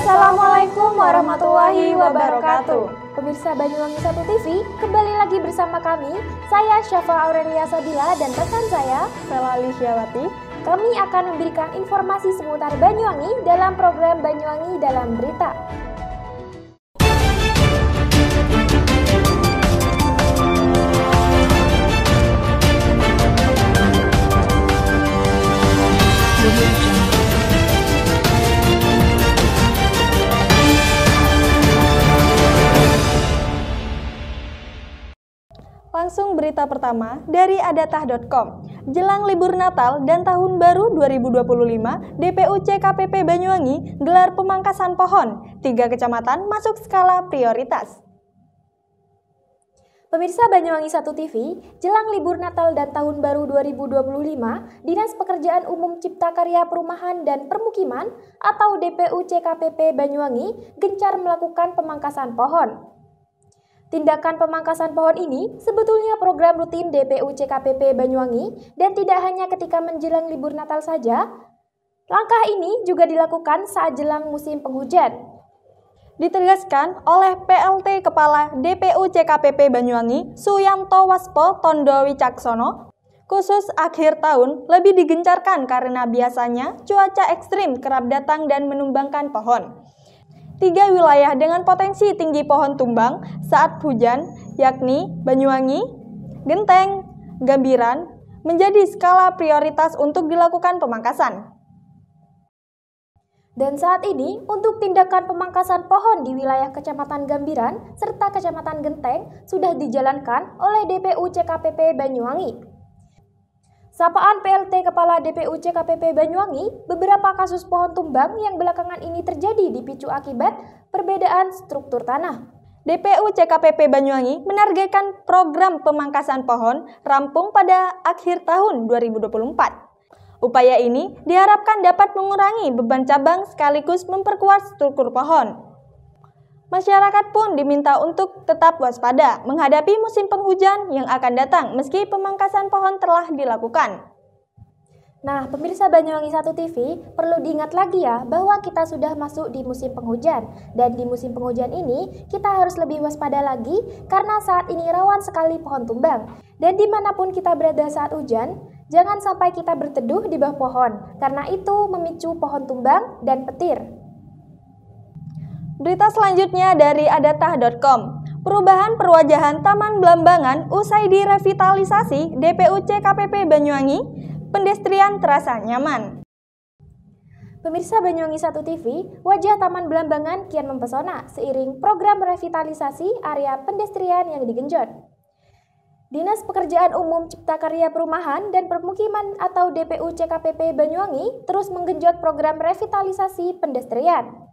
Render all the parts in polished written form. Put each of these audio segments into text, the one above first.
Assalamualaikum warahmatullahi wabarakatuh. Pemirsa Banyuwangi 1 TV, kembali lagi bersama kami. Saya Syafa Aurelia Sabila dan rekan saya, Sela Alisyawati. Kami akan memberikan informasi seputar Banyuwangi dalam program Banyuwangi dalam Berita. Langsung berita pertama dari adatah.com. Jelang libur Natal dan Tahun Baru 2025, DPUC KPP Banyuwangi gelar pemangkasan pohon. 3 kecamatan masuk skala prioritas. Pemirsa Banyuwangi 1 TV, jelang libur Natal dan Tahun Baru 2025, Dinas Pekerjaan Umum Cipta Karya Perumahan dan Permukiman atau DPUC KPP Banyuwangi gencar melakukan pemangkasan pohon. Tindakan pemangkasan pohon ini sebetulnya program rutin DPUC KPP Banyuwangi dan tidak hanya ketika menjelang libur Natal saja. Langkah ini juga dilakukan saat jelang musim penghujan. Ditegaskan oleh PLT Kepala DPUC KPP Banyuwangi, Suyanto Waspo Tondo Wicaksono, khusus akhir tahun lebih digencarkan karena biasanya cuaca ekstrim kerap datang dan menumbangkan pohon. 3 wilayah dengan potensi tinggi pohon tumbang saat hujan, yakni Banyuwangi, Genteng, Gambiran, menjadi skala prioritas untuk dilakukan pemangkasan. Dan saat ini, untuk tindakan pemangkasan pohon di wilayah Kecamatan Gambiran serta Kecamatan Genteng sudah dijalankan oleh DPUC KPP Banyuwangi. Sapaan PLT Kepala DPUC KPP Banyuwangi, beberapa kasus pohon tumbang yang belakangan ini terjadi dipicu akibat perbedaan struktur tanah. DPUC KPP Banyuwangi menargetkan program pemangkasan pohon rampung pada akhir tahun 2024. Upaya ini diharapkan dapat mengurangi beban cabang sekaligus memperkuat struktur pohon. Masyarakat pun diminta untuk tetap waspada menghadapi musim penghujan yang akan datang meski pemangkasan pohon telah dilakukan. Nah, pemirsa Banyuwangi 1 TV, perlu diingat lagi ya bahwa kita sudah masuk di musim penghujan. Dan di musim penghujan ini, kita harus lebih waspada lagi karena saat ini rawan sekali pohon tumbang. Dan dimanapun kita berada saat hujan, jangan sampai kita berteduh di bawah pohon, karena itu memicu pohon tumbang dan petir. Berita selanjutnya dari adatah.com. Perubahan perwajahan Taman Blambangan usai direvitalisasi DPUC KPP Banyuwangi, pedestrian terasa nyaman. Pemirsa Banyuwangi 1 TV, wajah Taman Blambangan kian mempesona seiring program revitalisasi area pedestrian yang digenjot. Dinas Pekerjaan Umum Cipta Karya Perumahan dan Permukiman atau DPUC KPP Banyuwangi terus menggenjot program revitalisasi pedestrian.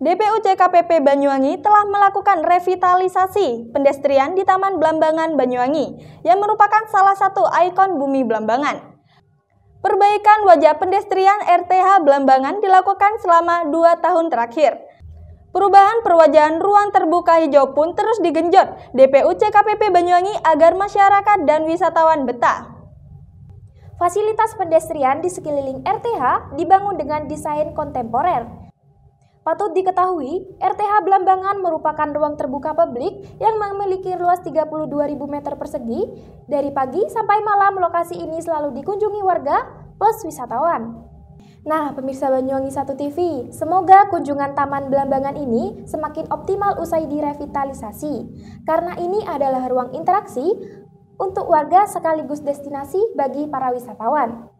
DPUC KPP Banyuwangi telah melakukan revitalisasi pedestrian di Taman Blambangan Banyuwangi yang merupakan salah satu ikon bumi Blambangan. Perbaikan wajah pedestrian RTH Blambangan dilakukan selama 2 tahun terakhir. Perubahan perwajahan ruang terbuka hijau pun terus digenjot DPUC KPP Banyuwangi agar masyarakat dan wisatawan betah. Fasilitas pedestrian di sekeliling RTH dibangun dengan desain kontemporer. Patut diketahui, RTH Blambangan merupakan ruang terbuka publik yang memiliki luas 32.000 meter persegi. Dari pagi sampai malam, lokasi ini selalu dikunjungi warga plus wisatawan. Nah, pemirsa Banyuwangi 1 TV, semoga kunjungan Taman Blambangan ini semakin optimal usai direvitalisasi. Karena ini adalah ruang interaksi untuk warga sekaligus destinasi bagi para wisatawan.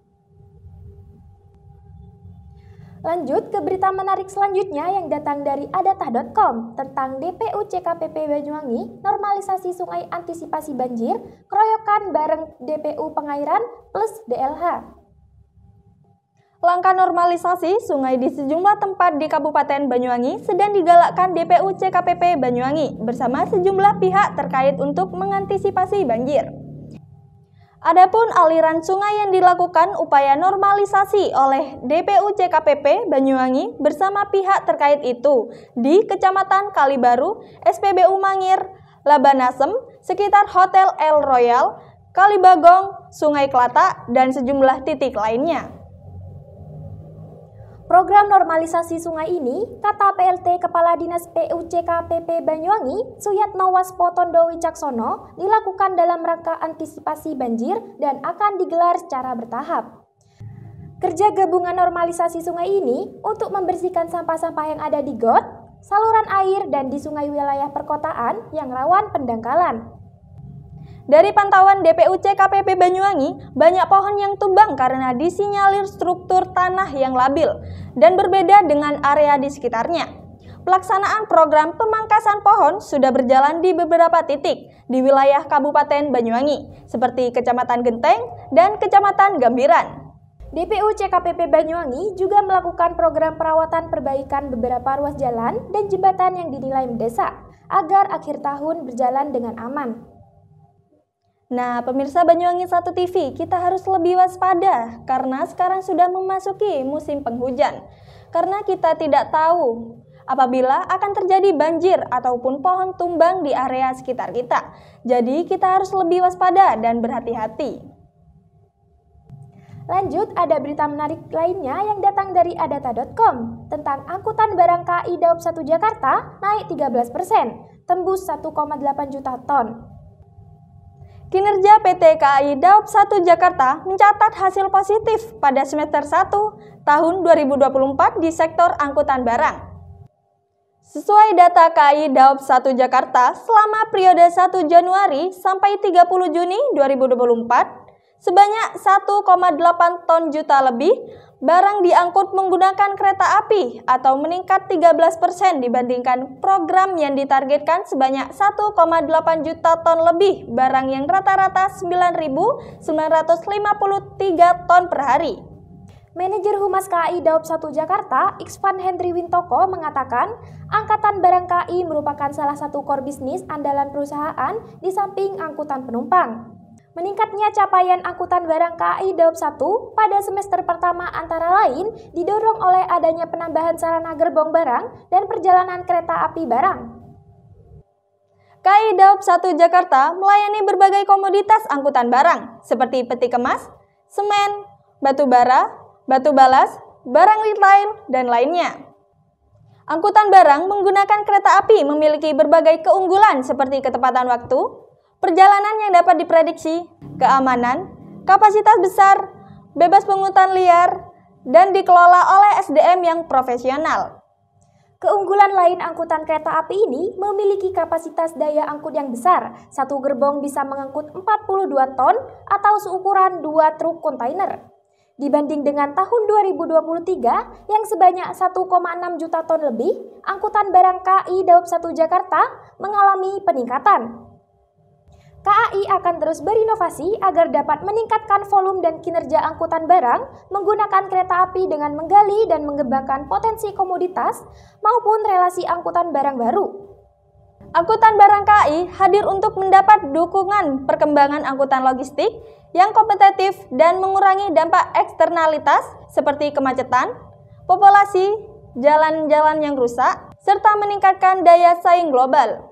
Lanjut ke berita menarik selanjutnya yang datang dari adatah.com tentang DPUC KPP Banyuwangi, normalisasi sungai antisipasi banjir, keroyokan bareng DPU Pengairan plus DLH. Langkah normalisasi sungai di sejumlah tempat di Kabupaten Banyuwangi sedang digalakkan DPUC KPP Banyuwangi bersama sejumlah pihak terkait untuk mengantisipasi banjir. Adapun aliran sungai yang dilakukan upaya normalisasi oleh DPUC KPP Banyuwangi bersama pihak terkait itu di Kecamatan Kalibaru, SPBU Mangir, Labanasem, sekitar Hotel El Royal, Kalibagong, Sungai Kelata, dan sejumlah titik lainnya. Program normalisasi sungai ini, kata PLT Kepala Dinas PUCKPP Banyuwangi, Suyatno Waspo Tondo Wicaksono, dilakukan dalam rangka antisipasi banjir dan akan digelar secara bertahap. Kerja gabungan normalisasi sungai ini untuk membersihkan sampah-sampah yang ada di got, saluran air, dan di sungai wilayah perkotaan yang rawan pendangkalan. Dari pantauan DPUCKPP Banyuwangi, banyak pohon yang tumbang karena disinyalir struktur tanah yang labil dan berbeda dengan area di sekitarnya. Pelaksanaan program pemangkasan pohon sudah berjalan di beberapa titik di wilayah Kabupaten Banyuwangi, seperti Kecamatan Genteng dan Kecamatan Gambiran. DPUCKPP Banyuwangi juga melakukan program perawatan perbaikan beberapa ruas jalan dan jembatan yang dinilai mendesak agar akhir tahun berjalan dengan aman. Nah, pemirsa Banyuwangi 1 TV, kita harus lebih waspada karena sekarang sudah memasuki musim penghujan. Karena kita tidak tahu apabila akan terjadi banjir ataupun pohon tumbang di area sekitar kita. Jadi, kita harus lebih waspada dan berhati-hati. Lanjut, ada berita menarik lainnya yang datang dari adata.com tentang angkutan barang KAI Daop 1 Jakarta naik 13%, tembus 1,8 juta ton. Kinerja PT KAI Daop 1 Jakarta mencatat hasil positif pada semester 1 tahun 2024 di sektor angkutan barang. Sesuai data KAI Daop 1 Jakarta selama periode 1 Januari sampai 30 Juni 2024, sebanyak 1,8 ton juta lebih barang diangkut menggunakan kereta api atau meningkat 13% dibandingkan program yang ditargetkan sebanyak 1,8 juta ton lebih barang yang rata-rata 9.953 ton per hari. Manajer Humas KAI Daop 1 Jakarta, Iksvan Hendri Wintoko mengatakan, angkatan barang KAI merupakan salah satu core bisnis andalan perusahaan di samping angkutan penumpang. Meningkatnya capaian angkutan barang KAI Daop 1 pada semester pertama antara lain didorong oleh adanya penambahan sarana gerbong barang dan perjalanan kereta api barang. KAI Daop 1 Jakarta melayani berbagai komoditas angkutan barang seperti peti kemas, semen, batu bara, batu balas, barang retail, dan lainnya. Angkutan barang menggunakan kereta api memiliki berbagai keunggulan seperti ketepatan waktu, perjalanan yang dapat diprediksi, keamanan, kapasitas besar, bebas pungutan liar, dan dikelola oleh SDM yang profesional. Keunggulan lain angkutan kereta api ini memiliki kapasitas daya angkut yang besar. Satu gerbong bisa mengangkut 42 ton atau seukuran 2 truk kontainer. Dibanding dengan tahun 2023 yang sebanyak 1,6 juta ton lebih, angkutan barang KAI Daop 1 Jakarta mengalami peningkatan. KAI akan terus berinovasi agar dapat meningkatkan volume dan kinerja angkutan barang menggunakan kereta api dengan menggali dan mengembangkan potensi komoditas maupun relasi angkutan barang baru. Angkutan barang KAI hadir untuk mendapat dukungan perkembangan angkutan logistik yang kompetitif dan mengurangi dampak eksternalitas seperti kemacetan, populasi, jalan-jalan yang rusak, serta meningkatkan daya saing global.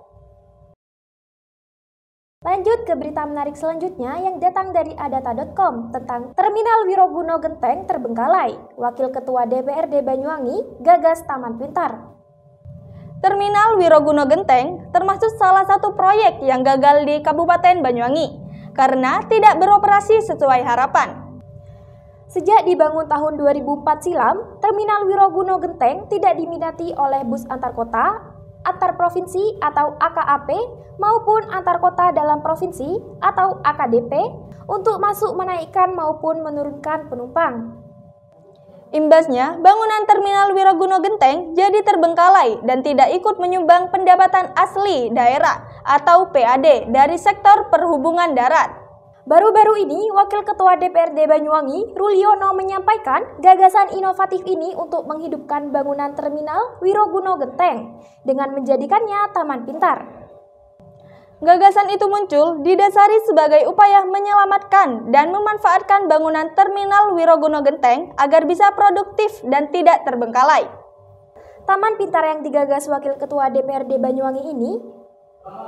Lanjut ke berita menarik selanjutnya yang datang dari adata.com tentang Terminal Wiroguno Genteng terbengkalai. Wakil Ketua DPRD Banyuwangi gagas Taman Pintar. Terminal Wiroguno Genteng termasuk salah satu proyek yang gagal di Kabupaten Banyuwangi karena tidak beroperasi sesuai harapan. Sejak dibangun tahun 2004 silam, Terminal Wiroguno Genteng tidak diminati oleh bus antar kota, antar provinsi atau AKAP maupun antar kota dalam provinsi atau AKDP untuk masuk menaikkan maupun menurunkan penumpang. Imbasnya, bangunan Terminal Wiroguno Genteng jadi terbengkalai dan tidak ikut menyumbang pendapatan asli daerah atau PAD dari sektor perhubungan darat. Baru-baru ini, Wakil Ketua DPRD Banyuwangi, Ruliono, menyampaikan gagasan inovatif ini untuk menghidupkan bangunan Terminal Wiroguno Genteng dengan menjadikannya Taman Pintar. Gagasan itu muncul didasari sebagai upaya menyelamatkan dan memanfaatkan bangunan Terminal Wiroguno Genteng agar bisa produktif dan tidak terbengkalai. Taman Pintar yang digagas Wakil Ketua DPRD Banyuwangi ini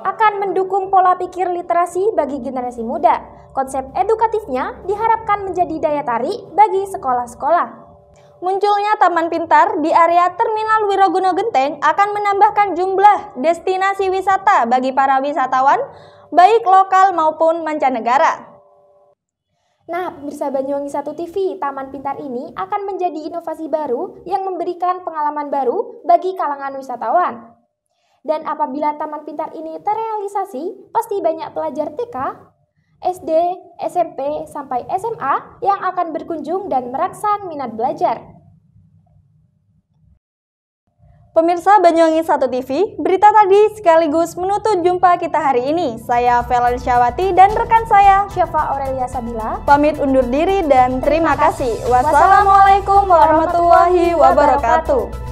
akan mendukung pola pikir literasi bagi generasi muda. Konsep edukatifnya diharapkan menjadi daya tarik bagi sekolah-sekolah. Munculnya Taman Pintar di area Terminal Wiroguno Genteng akan menambahkan jumlah destinasi wisata bagi para wisatawan, baik lokal maupun mancanegara. Nah, pemirsa Banyuwangi 1 TV, Taman Pintar ini akan menjadi inovasi baru yang memberikan pengalaman baru bagi kalangan wisatawan. Dan apabila Taman Pintar ini terrealisasi, pasti banyak pelajar TK, SD, SMP, sampai SMA yang akan berkunjung dan merangsang minat belajar. Pemirsa Banyuwangi 1 TV, berita tadi sekaligus menutup jumpa kita hari ini. Saya Felansyawati dan rekan saya Syafa Aurelia Sabila pamit undur diri dan terima kasih. Wassalamualaikum warahmatullahi wabarakatuh.